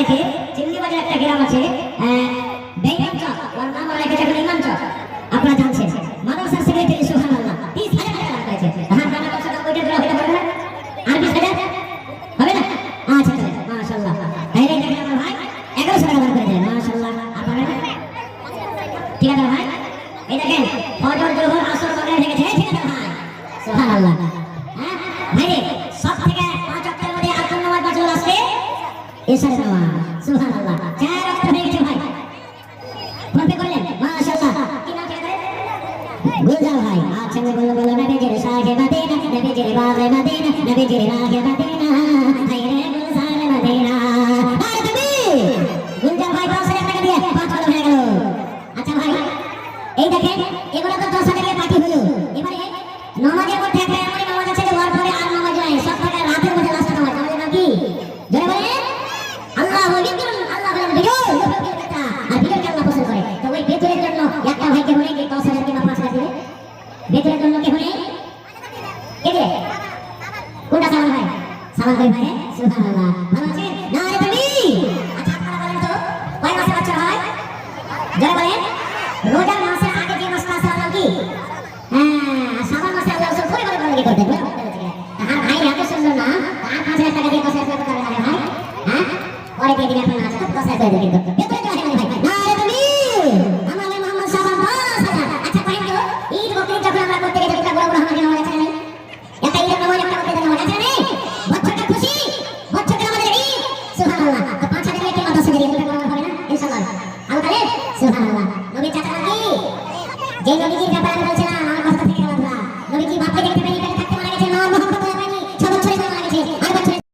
চাইছে চিল্লি বাজার একটা গ্রাম আছে বেইমান চক, ওর নাম রেখেছে এখন ইমাম চক। আপনারা জানছেন মাদ্রাসার সেক্রেটারি সুবহানাল্লাহ 30,000 টাকা দান করেছে। হ্যাঁ দান করছে তো ওইটা দেওয়া হতে পারবে না? আর 20,000 হবে না? আচ্ছা চলে মাশাআল্লাহ। তাহলে দেখেন আমার ভাই 1100 টাকা দান করেছে মাশাআল্লাহ। আর পারবে না? ঠিক আছে ভাই, এই দেখেন ফজর জোহর আসর মাগরিব রেখেছে। ঠিক আছে ভাই, সুবহানাল্লাহ। হ্যাঁ ভাই সব থেকে 5 ওয়াক্তের মধ্যে আখর নামাজ বাঁচল আসছে এশার নামাজ। সুবহানাল্লাহ, 4 ওয়াক্ত হয়ে গেছে ভাই। পড়তে করলেন মাশাআল্লাহ। কি নাম ছিল? গুলজার ভাই। আচ্ছা বলো বলো নবীজির শাহে মদিনা, নবীজির বাগে মদিনা, নবীজির রাহে মদিনা, হায়রে গুলজার মদিনা। আরে তুমি গুলজার ভাই 10,000 টাকা দিয়ে 5 বছর হয়ে গেল। আচ্ছা ভাই এই দেখেন এগুলো তো 10,000 টাকা বাকি হলো। এবারে নামাজের মধ্যে একটা এমন নামাজ আছে যে ওয়ার পরে আর নামাজ নাই, সব থেকে রাতের মধ্যে লাস্ট নামাজ। আমাদের নাম কি? জোরে বলেন আল্লাহু আকবার। আল্লাহ বলেন বিজয় আর বিজয়কে আল্লাহ পছন্দ করে। তো ওই বেতনের জন্য একটা ভাইকে হলে কি 10,000 কিংবা 5,000 দিবে? বেতনের জন্য কি হলে কে দিবে? কোনটা সালাম ভাই? সালাম ভাই ভাই সুবহানাল্লাহ। ভালো আছেন? না রে তুমি। আচ্ছা আপনারা বলেন তো কয় মাসে বাচ্চা হয়? জোরে বলেন। রোজার মাসের আগে যে মাসটা আছে নাম কি? হ্যাঁ শাবান মাসে আল্লাহ রাসূল পরিবারে বলে করতে বলে। আর ভাই এত সুন্দর না, আর 5,000 টাকা দিয়ে 10,000 টাকা করে ভাই। হ্যাঁ পরে দিয়ে দিবেন আপনারা। আচ্ছা 10,000 করে দিবেন কিন্তু